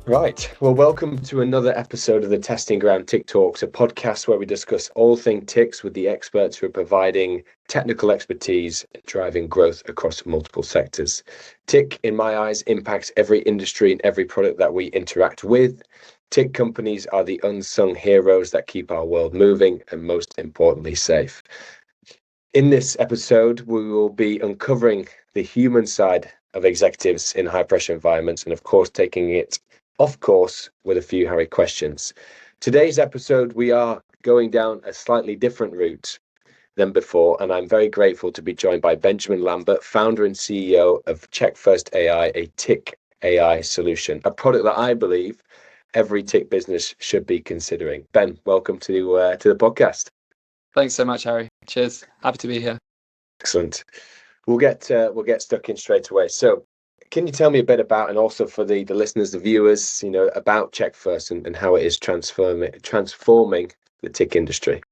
Right. Well, welcome to another episode of the Testing Ground TIC Talks, a podcast where we discuss all things TICs with the experts who are providing technical expertise, driving growth across multiple sectors. TIC, in my eyes, impacts every industry and every product that we interact with. TIC companies are the unsung heroes that keep our world moving and, most importantly, safe. In this episode, we will be uncovering the human side of executives in high pressure environments and, of course, taking it off course with a few Harry questions. Today's episode, we are going down a slightly different route than before, and I'm very grateful to be joined by Benjamin Lambert, founder and CEO of Checkfirst AI, a TIC AI solution, a product that I believe every TIC business should be considering. Ben, welcome to the podcast. Thanks so much, Harry. Cheers. Happy to be here. Excellent. We'll get stuck in straight away. So, can you tell me a bit about, and also for the listeners, the viewers, about Checkfirst and how it is transforming the TIC industry?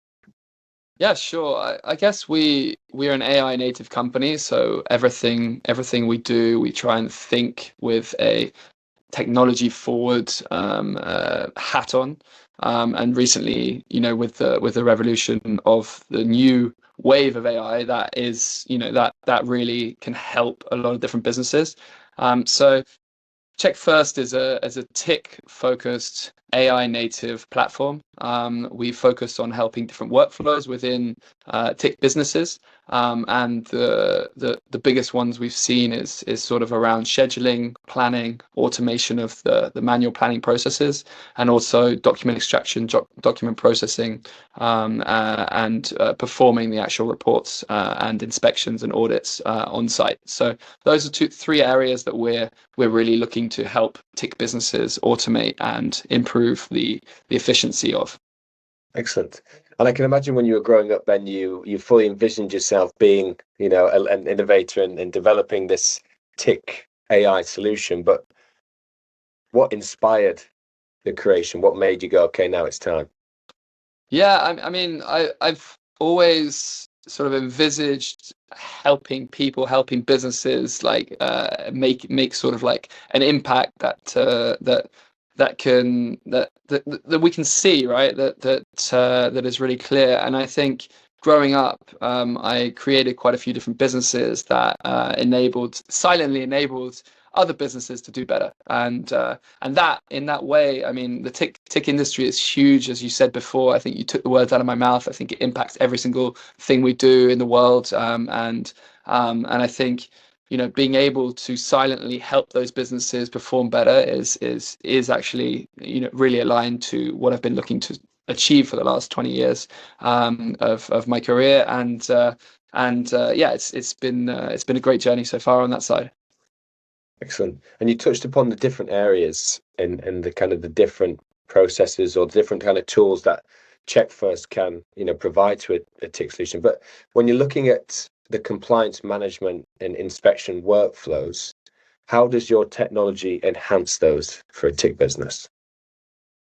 Yeah, sure. I guess we're an AI native company, so everything we do, we try and think with a technology forward hat on. And recently, with the revolution of the new wave of AI, that is, that really can help a lot of different businesses. So Checkfirst is a TIC focused AI native platform. We focus on helping different workflows within TIC businesses. And the biggest ones we've seen is sort of around scheduling, planning, automation of the manual planning processes, and also document extraction, document processing, and performing the actual reports and inspections and audits on site. So those are three areas that we're really looking to help TIC businesses automate and improve the efficiency of. Excellent. And I can imagine when you were growing up, Ben, you fully envisioned yourself being, an innovator and developing this TIC AI solution. But what inspired the creation? What made you go, okay, now it's time? Yeah, I've always sort of envisaged helping people, helping businesses, like make sort of like an impact that we can see, right? That is really clear. And I think growing up, I created quite a few different businesses that silently enabled other businesses to do better. And that in that way, I mean, the TIC industry is huge, as you said before. I think you took the words out of my mouth. I think it impacts every single thing we do in the world. And I think, being able to silently help those businesses perform better is actually, really aligned to what I've been looking to achieve for the last 20 years of my career. And yeah, it's been a great journey so far on that side. Excellent. And you touched upon the different areas and the kind of the different processes or different kind of tools that Checkfirst can, provide to a TIC solution. But when you're looking at the compliance management and inspection workflows, how does your technology enhance those for a TIC business?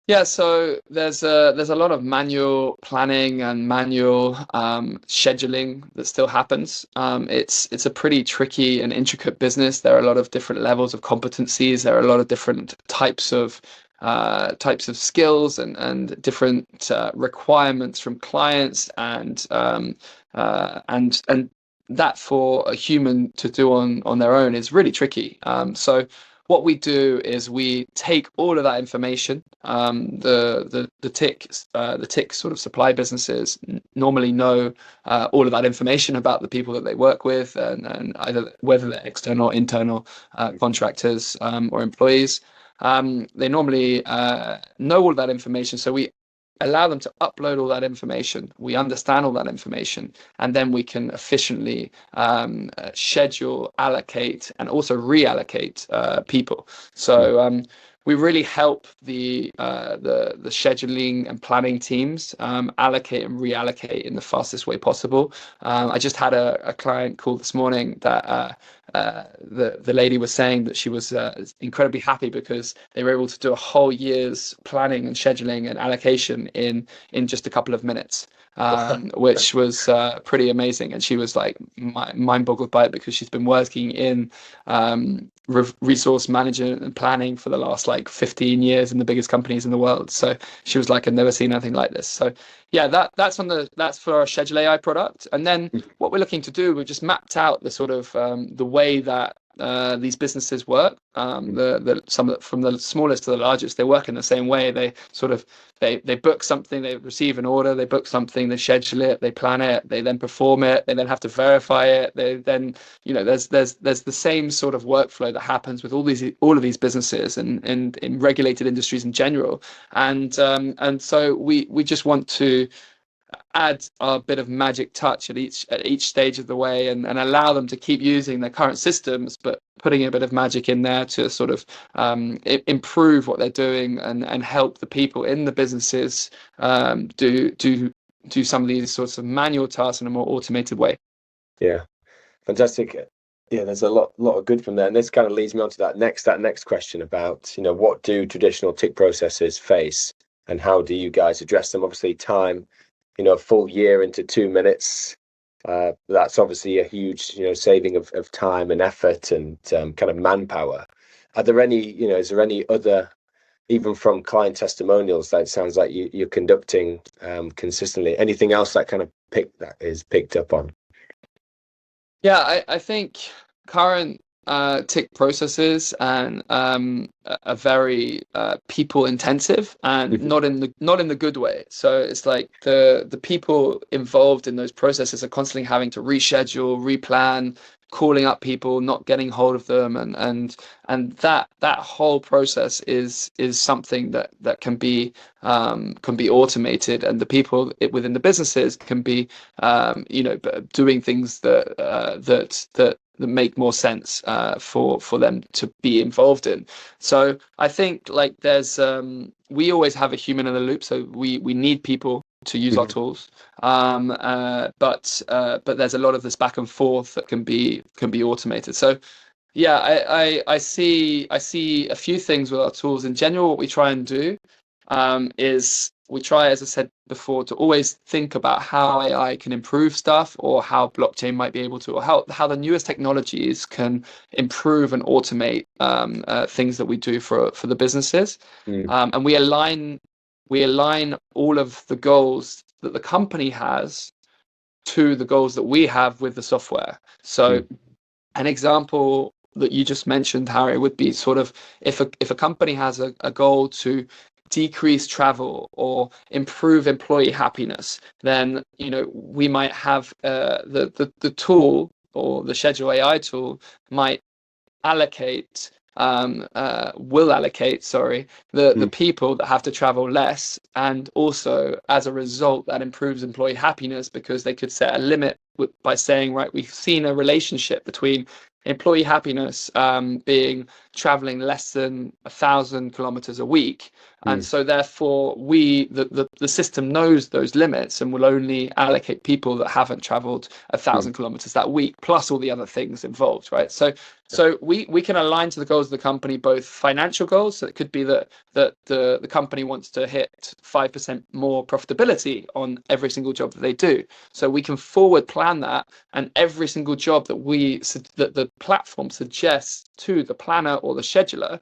Yeah, so there's a lot of manual planning and manual scheduling that still happens. It's a pretty tricky and intricate business. There are a lot of different levels of competencies. There are a lot of different types of skills and different requirements from clients, and that for a human to do on their own is really tricky. So what we do is we take all of that information. The TIC sort of supply businesses normally know all of that information about the people that they work with, and either whether they're external or internal contractors or employees. They normally know all of that information, so we allow them to upload all that information. We understand all that information, and then we can efficiently schedule, allocate, and also reallocate people. So we really help the scheduling and planning teams allocate and reallocate in the fastest way possible. I just had a client call this morning that the lady was saying that she was incredibly happy because they were able to do a whole year's planning and scheduling and allocation in just a couple of minutes. which was pretty amazing. And she was like mind boggled by it, because she's been working in resource management and planning for the last like 15 years in the biggest companies in the world. So she was like, I've never seen anything like this. So yeah, that's for our Schedule AI product. And then what we're looking to do, we've just mapped out the sort of the way that these businesses work. Some from the smallest to the largest, they work in the same way. They book something, they receive an order, they book something, they schedule it, they plan it, they then perform it, they then have to verify it. They then, there's the same sort of workflow that happens with all of these businesses and in regulated industries in general. And so we just want to add our bit of magic touch at each stage of the way, and allow them to keep using their current systems, but putting a bit of magic in there to sort of improve what they're doing and help the people in the businesses do some of these sorts of manual tasks in a more automated way. Yeah, fantastic. Yeah, there's a lot of good from there, and this kind of leads me on to that next question about what do traditional TIC processes face, and how do you guys address them? Obviously, time. A full year into 2 minutes, that's obviously a huge, saving of time and effort and kind of manpower. Are there any, is there any other, even from client testimonials, that it sounds like you're conducting consistently? Anything else that kind of is picked up on? Yeah, I think current TIC processes and are very people intensive, and not in the good way. So it's like the people involved in those processes are constantly having to reschedule, replan, calling up people, not getting hold of them, and that whole process is something that can be automated, and the people within the businesses can be doing things that make more sense for them to be involved in. So I think like there's we always have a human in the loop, so we need people to use our tools, but there's a lot of this back and forth that can be automated. So yeah, I see a few things with our tools. In general, what we try and do is we try, as I said before, to always think about how AI can improve stuff, or how blockchain might be able to, or how the newest technologies can improve and automate things that we do for the businesses. And we align all of the goals that the company has to the goals that we have with the software. So an example that you just mentioned, Harry, would be sort of if a company has a goal to decrease travel or improve employee happiness, then we might have the tool, or the Schedule AI tool might allocate the people that have to travel less, and also as a result that improves employee happiness, because they could set a limit by saying, right, we've seen a relationship between employee happiness being traveling less than 1,000 kilometers a week, and so therefore the system knows those limits and will only allocate people that haven't traveled 1,000 kilometers that week, plus all the other things involved, right? So we can align to the goals of the company, both financial goals, so it could be that the company wants to hit 5% more profitability on every single job that they do, so we can forward plan that, and every single job that the platform suggests to the planner or the scheduler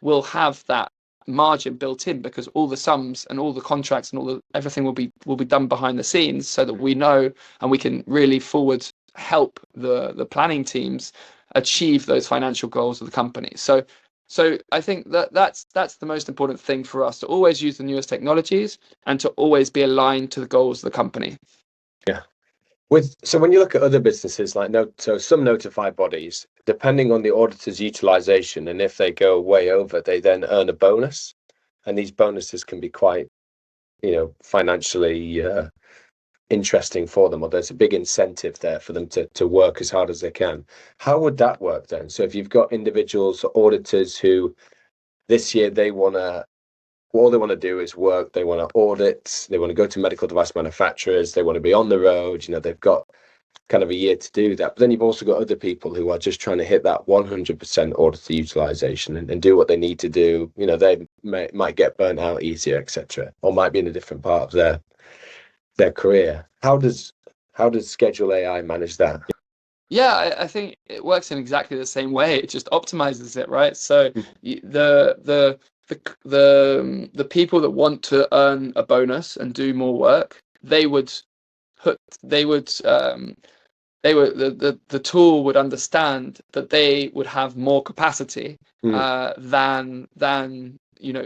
will have that margin built in, because all the sums and all the contracts and everything will be done behind the scenes, so that we know and we can really forward help the planning teams achieve those financial goals of the company. So I think that's the most important thing for us, to always use the newest technologies and to always be aligned to the goals of the company. Yeah. So when you look at other businesses, like some notified bodies, depending on the auditor's utilization, and if they go way over, they then earn a bonus, and these bonuses can be quite, financially interesting for them, or there's a big incentive there for them to work as hard as they can. How would that work then? So if you've got individuals or auditors who this year all they want to do is work, they want to audit, they want to go to medical device manufacturers, they want to be on the road, they've got kind of a year to do that. But then you've also got other people who are just trying to hit that 100% auditor utilization and do what they need to do. They might get burnt out easier, etc., or might be in a different part of their career. How does Schedule AI manage that? Yeah, I think it works in exactly the same way. It just optimizes it, right? So the people that want to earn a bonus and do more work, they would put they would the tool would understand that they would have more capacity than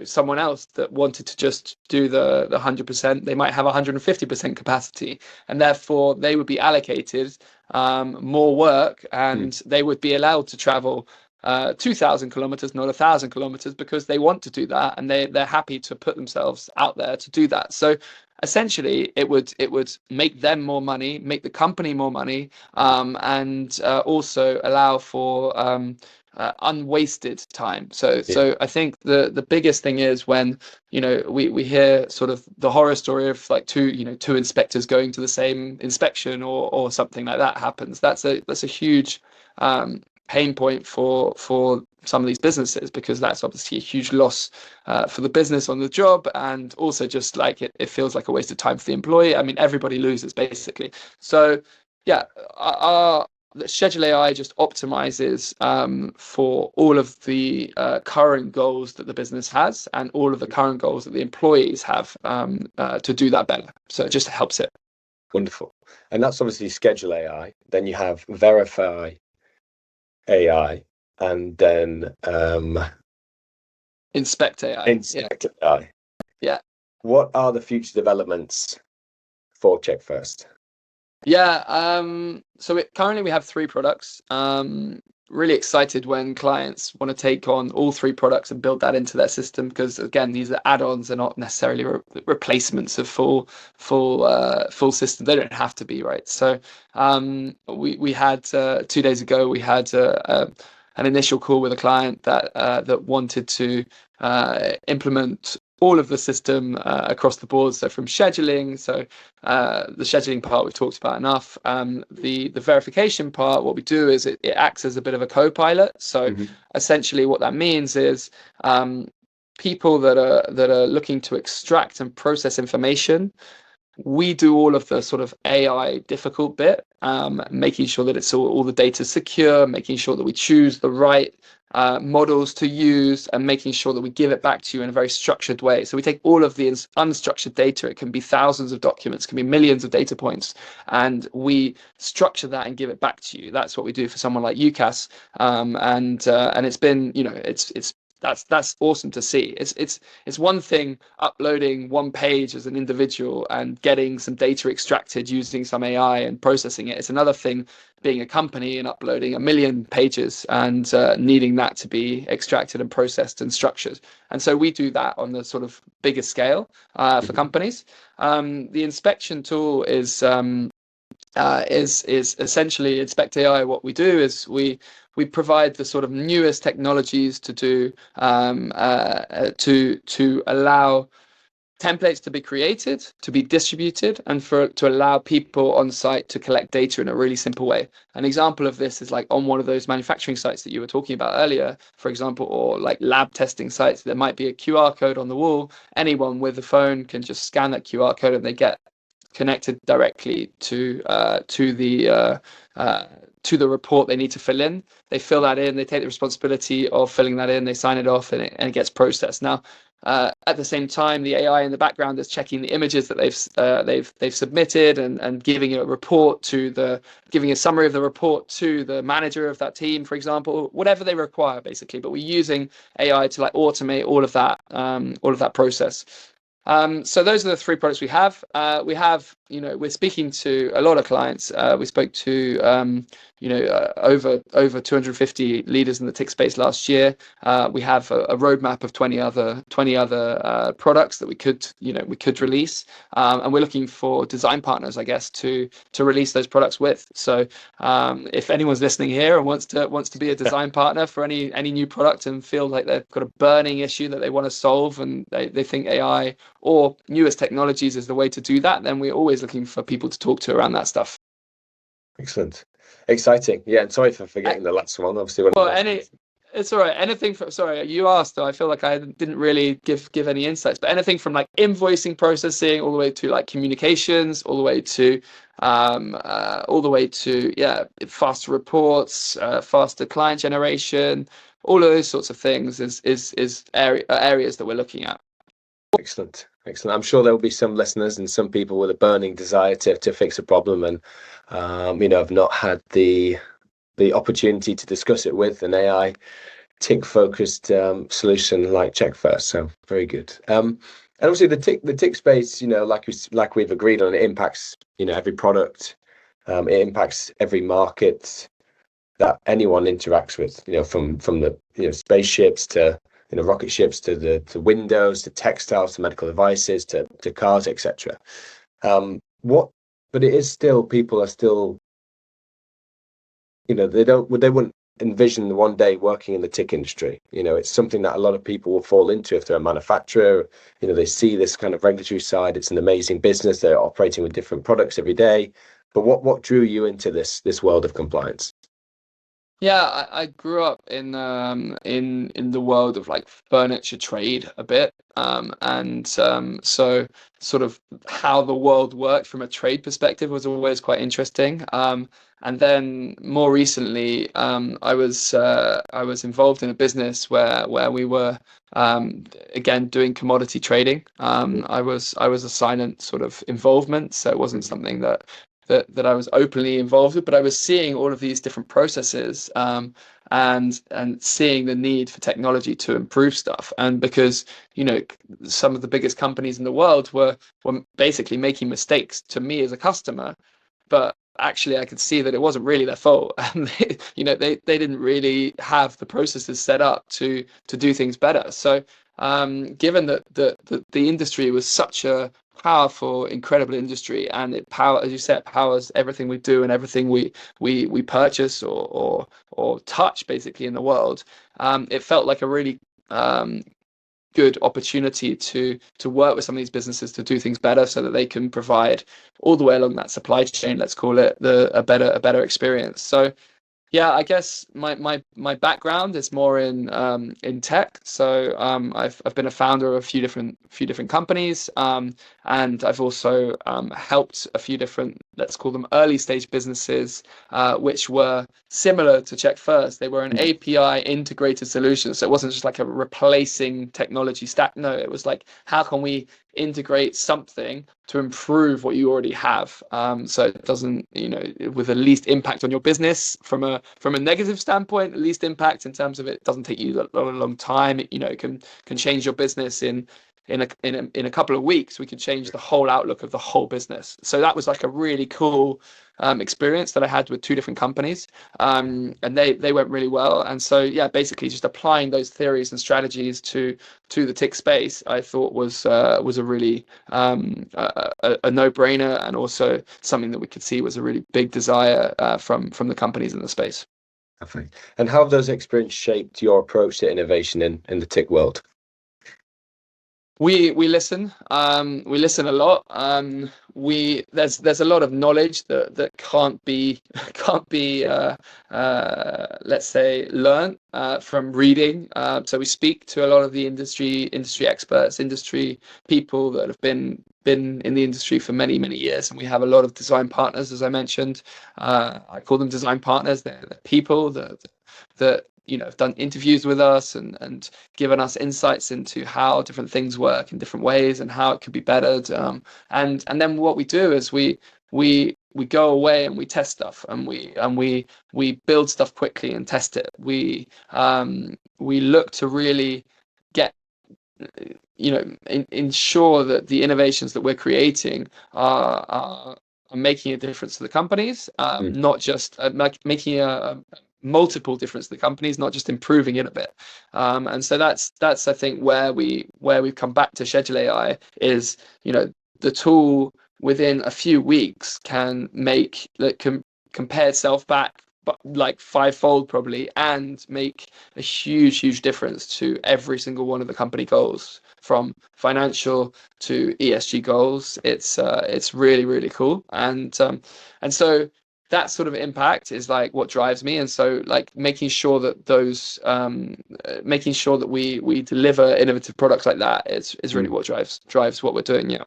someone else that wanted to just do the 100%. They might have 150% capacity, and therefore they would be allocated more work, and they would be allowed to travel 2,000 kilometers, not 1,000 kilometers, because they want to do that, and they're happy to put themselves out there to do that. So essentially it would make them more money, make the company more money, and also allow for unwasted time. So I think the biggest thing is when we hear sort of the horror story of like two inspectors going to the same inspection or something like that happens. That's a huge pain point for some of these businesses, because that's obviously a huge loss for the business on the job, and also just like it feels like a waste of time for the employee. I mean, everybody loses basically. So yeah, our Schedule AI just optimizes for all of the current goals that the business has and all of the current goals that the employees have to do that better. So it just helps it. Wonderful. And that's obviously Schedule AI. Then you have Verify AI, and then Inspect AI. Inspect AI. Yeah. What are the future developments for Checkfirst? Yeah, so currently we have 3 products. Really excited when clients want to take on all 3 products and build that into their system, because again, these are add-ons, they're not necessarily replacements of full system. They don't have to be, right? So we had 2 days ago we had an initial call with a client that wanted to implement all of the system across the board. So from scheduling, the scheduling part we've talked about enough. The verification part, what we do is it acts as a bit of a co-pilot. So essentially what that means is people that are looking to extract and process information, we do all of the sort of AI difficult bit, making sure that it's all the data secure, making sure that we choose the right models to use, and making sure that we give it back to you in a very structured way. So we take all of the unstructured data, it can be thousands of documents, it can be millions of data points, and we structure that and give it back to you. That's what we do for someone like UCAS, and it's been, that's awesome to see. It's one thing uploading one page as an individual and getting some data extracted using some AI and processing it. It's another thing being a company and uploading 1 million pages and needing that to be extracted and processed and structured. And so we do that on the sort of bigger scale for companies. The inspection tool is essentially Inspect AI. What we do is we provide the sort of newest technologies to do to allow templates to be created, to be distributed, and to allow people on site to collect data in a really simple way. An example of this is like on one of those manufacturing sites that you were talking about earlier, for example, or like lab testing sites. There might be a QR code on the wall. Anyone with a phone can just scan that QR code and they get connected directly to the report they need to fill in. They fill that in, they take the responsibility of filling that in, they sign it off, and it gets processed. Now, at the same time, the AI in the background is checking the images that they've submitted and giving giving a summary of the report to the manager of that team, for example, whatever they require, basically. But we're using AI to like automate all of that process. So those are the 3 products we have. We're speaking to a lot of clients. We spoke to over 250 leaders in the TIC space last year. We have a roadmap of 20 other products that we could release, and we're looking for design partners, I guess, to release those products with. So if anyone's listening here and wants to be a design partner for any new product and feel like they've got a burning issue that they want to solve, and they think AI or newest technologies is the way to do that, then we're always looking for people to talk to around that stuff. Excellent. Exciting. Yeah, and sorry for forgetting the last one. Obviously, It's all right. Anything from, sorry, you asked, though. I feel like I didn't really give any insights, but anything from like invoicing processing all the way to like communications, all the way to yeah, faster reports, faster client generation, all of those sorts of things is areas that we're looking at. Excellent. Excellent. I'm sure there will be some listeners and some people with a burning desire to fix a problem and have not had the opportunity to discuss it with an AI TIC focused solution like Checkfirst. So very good. And obviously the TIC space, like we've agreed on, it impacts every product. It impacts every market that anyone interacts with. From the spaceships to rocket ships to windows to textiles to medical devices to cars, etc. But it is still, people are still, they wouldn't envision one day working in the TIC industry. It's something that a lot of people will fall into if they're a manufacturer. They see this kind of regulatory side. It's an amazing business. They're operating with different products every day. But what drew you into this world of compliance? Yeah, I grew up in the world of like furniture trade a bit, so sort of how the world worked from a trade perspective was always quite interesting. And then more recently, I was involved in a business where we were again doing commodity trading. I was a silent sort of involvement, so it wasn't something that I was openly involved with, but I was seeing all of these different processes and seeing the need for technology to improve stuff. And because some of the biggest companies in the world were basically making mistakes to me as a customer, but actually I could see that it wasn't really their fault, and they didn't really have the processes set up to do things better. So given that the industry was such a powerful, incredible industry, and as you said, powers everything we do and everything we purchase or touch basically in the world, it felt like a really good opportunity to work with some of these businesses to do things better so that they can provide all the way along that supply chain, let's call it, a better experience. So yeah, I guess my background is more in tech. So I've been a founder of a few different companies, and I've also helped a few different, let's call them early stage businesses, which were similar to Checkfirst. They were an API integrated solution, so it wasn't just like a replacing technology stack. No, it was like, how can we integrate something to improve what you already have, so it doesn't, with the least impact on your business from a negative standpoint, the least impact in terms of it doesn't take you a long time. It can change your business in a couple of weeks. We could change the whole outlook of the whole business. So that was like a really cool experience that I had with two different companies, and they went really well. And so yeah, basically just applying those theories and strategies to the TIC space, I thought was a really a no-brainer, and also something that we could see was a really big desire from the companies in the space. And how have those experiences shaped your approach to innovation in the TIC world? We listen. We listen a lot. There's a lot of knowledge that can't be let's say learned from reading. So we speak to a lot of the industry experts, industry people that have been in the industry for many years, and we have a lot of design partners, as I mentioned. I call them design partners. They're people that have done interviews with us and given us insights into how different things work in different ways and how it could be bettered. And then what we do is we go away and we test stuff, and we build stuff quickly and test it. We look to really get ensure that the innovations that we're creating are making a difference to the companies, not just making a multiple difference to the companies, not just improving it a bit. And so that's I think where we've come back to Schedule AI is, the tool within a few weeks can compare itself back but like fivefold probably, and make a huge difference to every single one of the company goals, from financial to ESG goals. It's really cool. And so that sort of impact is like what drives me. And so like making sure that we deliver innovative products like that is really what drives what we're doing. Yeah.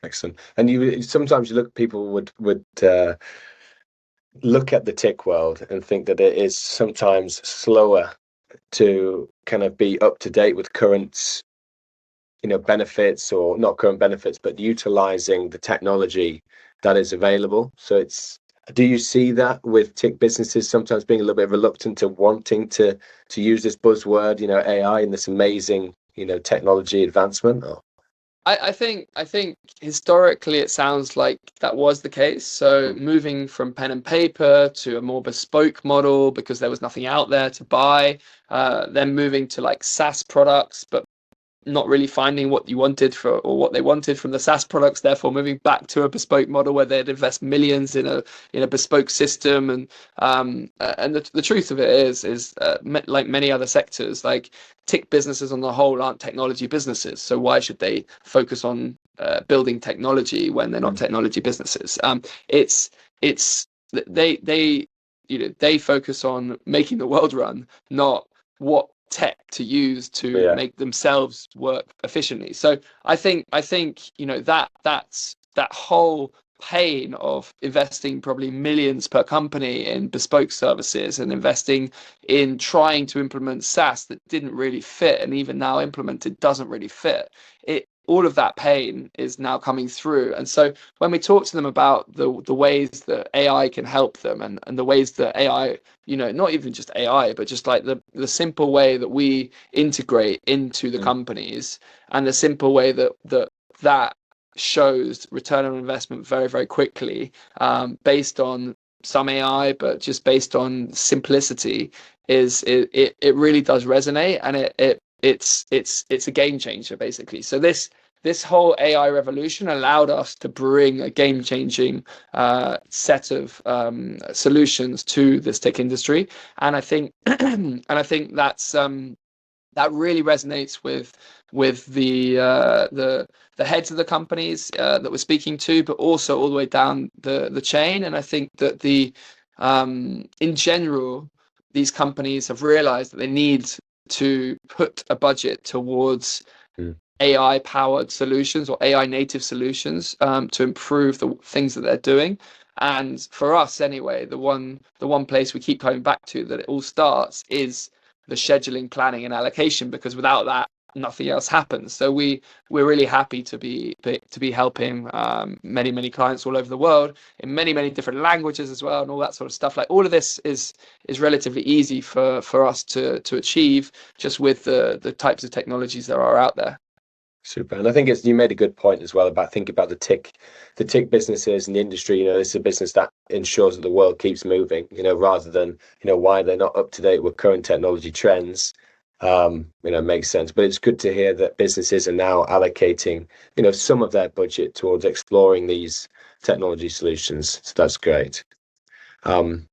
Excellent. And you sometimes you look, people would look at the TIC world and think that it is sometimes slower to kind of be up to date with current, benefits, or not current benefits, but utilizing the technology that is available. So do you see that with TIC businesses sometimes being a little bit reluctant to wanting to use this buzzword, AI, and this amazing, technology advancement? Or? I think historically it sounds like that was the case. So moving from pen and paper to a more bespoke model because there was nothing out there to buy, then moving to like SaaS products, but not really finding what you wanted what they wanted from the SaaS products, therefore moving back to a bespoke model where they'd invest millions in a bespoke system. And the truth of it is like many other sectors, like TIC businesses on the whole aren't technology businesses. So why should they focus on building technology when they're not technology businesses? They focus on making the world run, not what tech to use to make themselves work efficiently. So I think that's that whole pain of investing probably millions per company in bespoke services and investing in trying to implement SaaS that didn't really fit, and even now implemented doesn't really fit. All of that pain is now coming through. And so when we talk to them about the ways that AI can help them, and the ways that AI, not even just AI, but just like the simple way that we integrate into the companies, and the simple way that shows return on investment very, very quickly, based on some AI, but just based on simplicity, it really does resonate, and it's a game changer basically. So this whole AI revolution allowed us to bring a game-changing set of solutions to this tech industry, and I think that's that really resonates with the heads of the companies that we're speaking to, but also all the way down the chain. And I think that in general, these companies have realized that they need to put a budget towards AI powered solutions or AI native solutions to improve the things that they're doing. And for us anyway, the one place we keep coming back to that it all starts is the scheduling, planning and allocation, because without that nothing else happens. So we're really happy to be helping many clients all over the world in many different languages as well, and all that sort of stuff. Like all of this is relatively easy for us to achieve just with the types of technologies that are out there. Super. And I think you made a good point as well about thinking about the TIC businesses and the industry. This is a business that ensures that the world keeps moving, rather than, why they're not up to date with current technology trends. Makes sense. But it's good to hear that businesses are now allocating, some of their budget towards exploring these technology solutions. So that's great. And,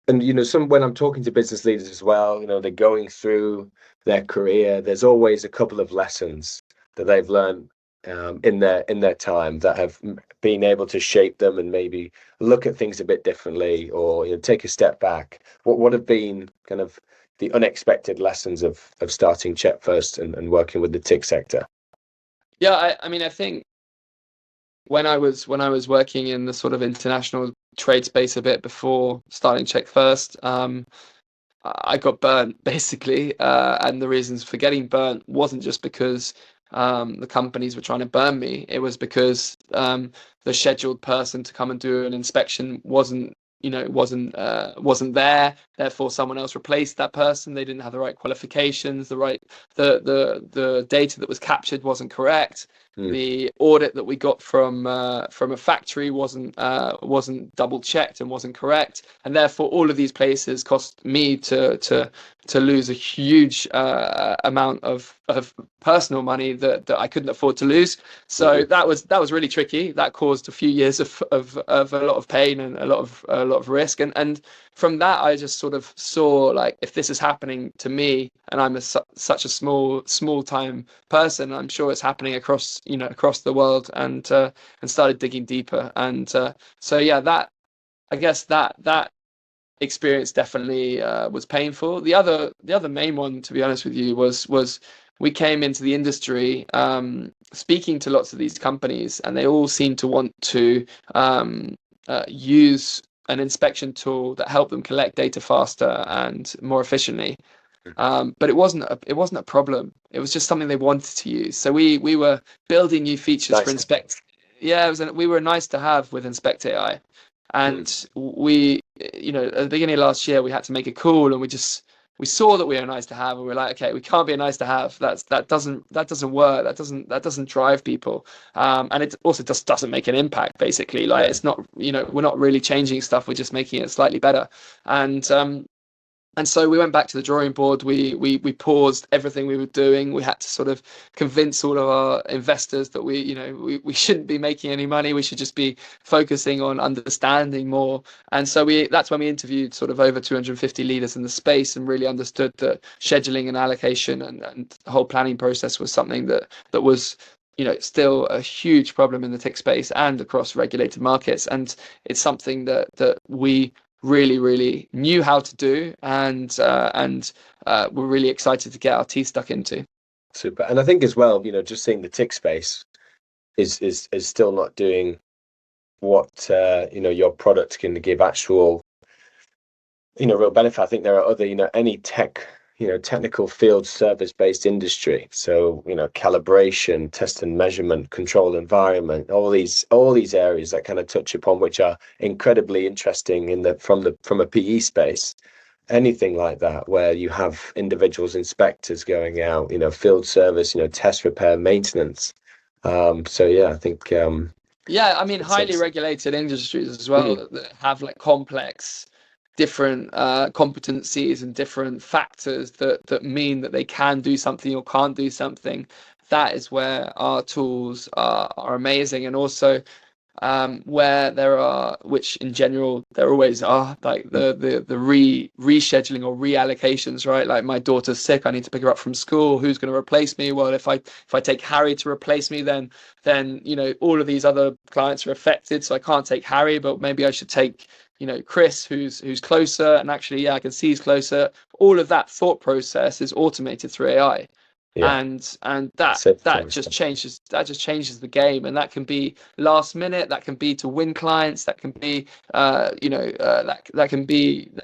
when I'm talking to business leaders as well, they're going through their career, there's always a couple of lessons that they've learned in their time that have been able to shape them and maybe look at things a bit differently, or take a step back. What have been kind of the unexpected lessons of starting Checkfirst and working with the TIC sector? Yeah, I think when I was working in the sort of international trade space a bit before starting Checkfirst, I got burnt basically, and the reasons for getting burnt wasn't just because the companies were trying to burn me. It was because the scheduled person to come and do an inspection wasn't there. Therefore, someone else replaced that person. They didn't have the right qualifications. The data that was captured wasn't correct. The audit that we got from a factory wasn't double checked and wasn't correct. And therefore, all of these places cost me to lose a huge amount of personal money that I couldn't afford to lose. So that was really tricky. That caused a few years of a lot of pain and a lot of risk. And from that, I just sort of saw, like, if this is happening to me, and I'm such a small time person, I'm sure it's happening across the world, and started digging deeper. And so yeah, I guess that experience definitely was painful. The other main one, to be honest with you, was we came into the industry speaking to lots of these companies, and they all seem to want to use an inspection tool that helped them collect data faster and more efficiently. But it wasn't a problem. It was just something they wanted to use. So we were building new features for Nice. Inspect. Yeah, we were nice to have with Inspect AI, and we, at the beginning of last year, we had to make a call, and we saw that we were nice to have, and we are like, okay, we can't be a nice to have. That doesn't work. That doesn't drive people, and it also just doesn't make an impact. Basically, like it's not, we're not really changing stuff. We're just making it slightly better, and so we went back to the drawing board. We paused everything we were doing. We had to sort of convince all of our investors that we shouldn't be making any money. We should just be focusing on understanding more. And so that's when we interviewed sort of over 250 leaders in the space and really understood that scheduling and allocation and the whole planning process was something that was still a huge problem in the TIC space and across regulated markets. And it's something that we really, really knew how to do, and we're really excited to get our teeth stuck into. Super. And I think as well, just seeing the TIC space is still not doing what your product can give actual real benefit. I think there are other any technical field service based industry, so calibration, test and measurement, controlled environment, all these areas that kind of touch upon, which are incredibly interesting from a PE space. Anything like that where you have individuals, inspectors going out, field service, test, repair, maintenance. So yeah, I think I mean, highly regulated industries as well that have like complex different competencies and different factors that mean that they can do something or can't do something. That is where our tools are amazing. And also where there are, which in general there always are, like the rescheduling or reallocations, right? Like my daughter's sick, I need to pick her up from school. Who's going to replace me? Well, if I take Harry to replace me, then all of these other clients are affected, so I can't take Harry, but maybe I should take Chris, who's closer, and actually I can see he's closer. All of that thought process is automated through AI. And that just changes the game. And that can be last minute, that can be to win clients, that can be that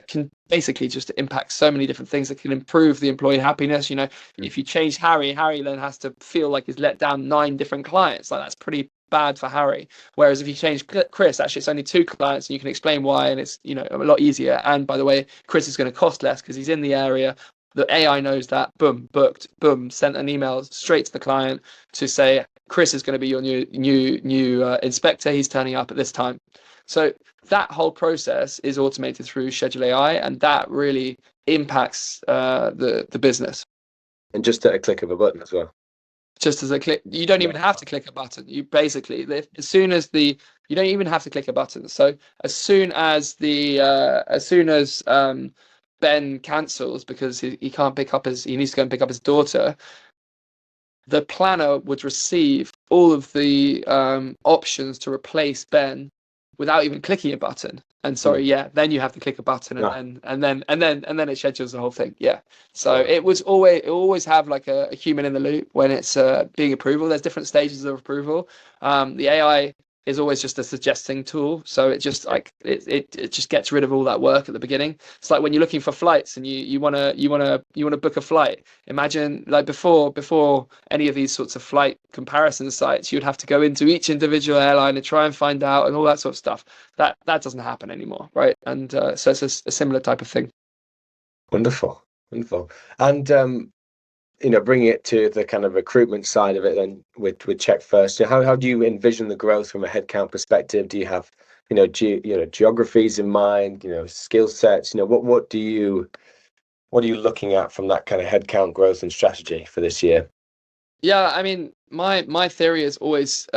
can basically just impact so many different things. That can improve the employee happiness. If you change Harry then has to feel like he's let down 9 different clients. Like that's pretty bad for Harry. Whereas if you change Chris, actually it's only 2 clients, and you can explain why, and it's a lot easier. And by the way, Chris is going to cost less because he's in the area. The AI knows that. Boom, booked. Boom, sent an email straight to the client to say Chris is going to be your new inspector. He's turning up at this time. So that whole process is automated through Schedule AI, and that really impacts the business. And just at a click of a button as well. Just as a click, you don't even have to click a button. You basically, you don't even have to click a button. So as soon as Ben cancels because he needs to go and pick up his daughter, the planner would receive all of the options to replace Ben without even clicking a button. And then you have to click a button, and then it schedules the whole thing. Yeah. So it always have like a human in the loop when it's being approval. There's different stages of approval. The AI is always just a suggesting tool, so it just it just gets rid of all that work at the beginning. It's like when you're looking for flights and you want to book a flight. Imagine like before any of these sorts of flight comparison sites, you'd have to go into each individual airline and try and find out and all that sort of stuff. That doesn't happen anymore, right? And so it's a similar type of thing. Wonderful. And bringing it to the kind of recruitment side of it, then with Checkfirst, how do you envision the growth from a headcount perspective? Do you have geographies in mind, skill sets? What are you looking at from that kind of headcount growth and strategy for this year? Yeah, I mean, my theory has always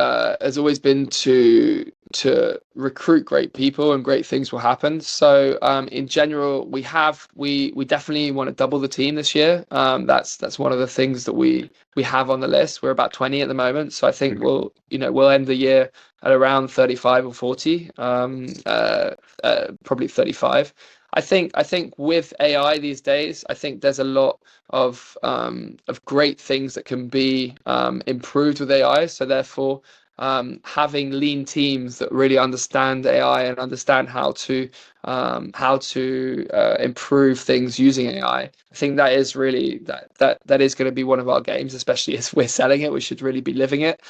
been to to recruit great people, and great things will happen. So in general, we definitely want to double the team this year. That's one of the things that we have on the list. We're about 20 at the moment, so I think we'll end the year at around 35 or 40, probably 35. I think with AI these days, I think there's a lot of great things that can be improved with AI. So therefore, having lean teams that really understand AI and understand how to improve things using AI. I think that is really that is going to be one of our games, especially as we're selling it. We should really be living it.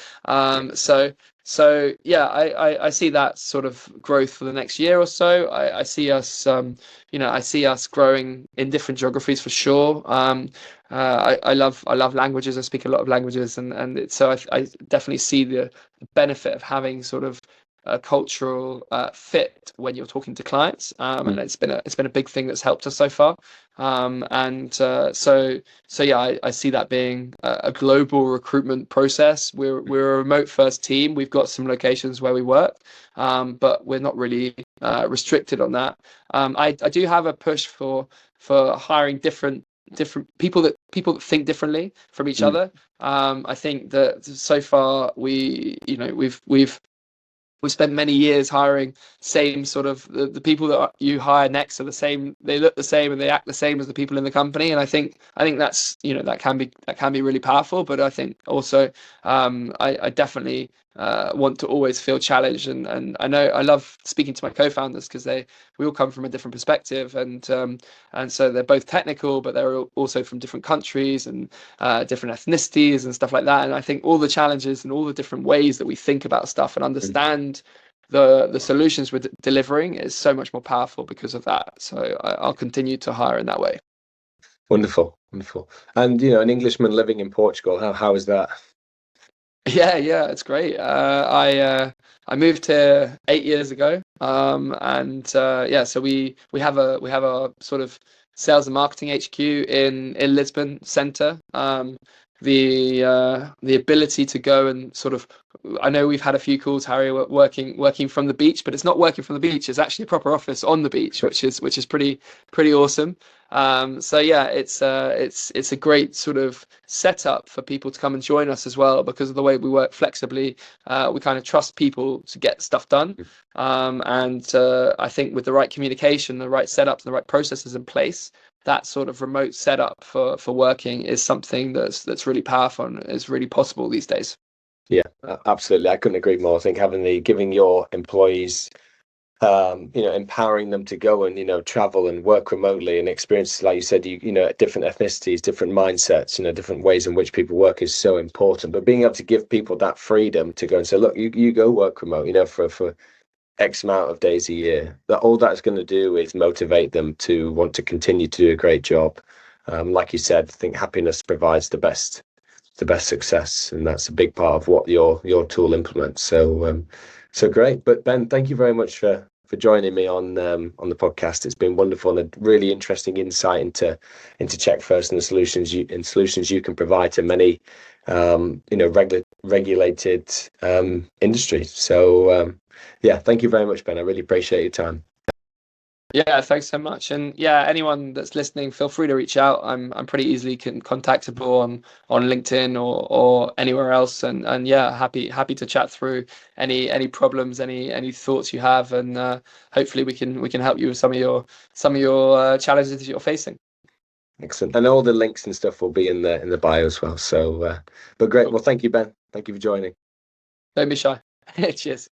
So yeah, I see that sort of growth for the next year or so. I see us, I see us growing in different geographies for sure. I love languages. I speak a lot of languages, and so I definitely see the benefit of having sort of a cultural fit when you're talking to clients, and it's been a big thing that's helped us so far. So yeah, I see that being a global recruitment process. We're a remote first team. We've got some locations where we work, but we're not really restricted on that. I do have a push for hiring different people that think differently from each other. I think that so far we've spent many years hiring same sort of the people that you hire next are the same. They look the same and they act the same as the people in the company. And I think that's that can be really powerful. But I think also I definitely want to always feel challenged. And I know I love speaking to my co-founders because we all come from a different perspective, and so they're both technical, but they're also from different countries and different ethnicities and stuff like that. And I think all the challenges and all the different ways that we think about stuff and understand the solutions we're delivering is so much more powerful because of that. So I'll continue to hire in that way. Wonderful. And an Englishman living in Portugal, how is that? Yeah, it's great. I moved here 8 years ago, so we have a sort of sales and marketing HQ in Lisbon Centre. The ability to go and sort of, I know we've had a few calls, Harry, working from the beach, but it's not working from the beach. It's actually a proper office on the beach, which is pretty awesome. So yeah, it's a great sort of setup for people to come and join us as well, because of the way we work flexibly. We kind of trust people to get stuff done, and I think with the right communication, the right setups, the right processes in place, that sort of remote setup for working is something that's really powerful and is really possible these days. Yeah, absolutely. I couldn't agree more. I think giving your employees, empowering them to go and, travel and work remotely and experience, like you said, different ethnicities, different mindsets, different ways in which people work is so important. But being able to give people that freedom to go and say, look, you go work remote, for X amount of days a year, that all that's going to do is motivate them to want to continue to do a great job. Like you said, I think happiness provides the best success, and that's a big part of what your tool implements. So great. But Ben, thank you very much for joining me on the podcast. It's been wonderful and a really interesting insight into Checkfirst and the solutions you can provide to many regulated industries. So yeah, thank you very much, Ben. I really appreciate your time. Yeah, thanks so much. And yeah, anyone that's listening, feel free to reach out. I'm pretty easily contactable on LinkedIn or anywhere else. And yeah, happy to chat through any problems, any thoughts you have, and hopefully we can help you with some of your challenges that you're facing. Excellent. And all the links and stuff will be in the bio as well. So but great. Well, thank you, Ben. Thank you for joining. Don't be shy. Cheers.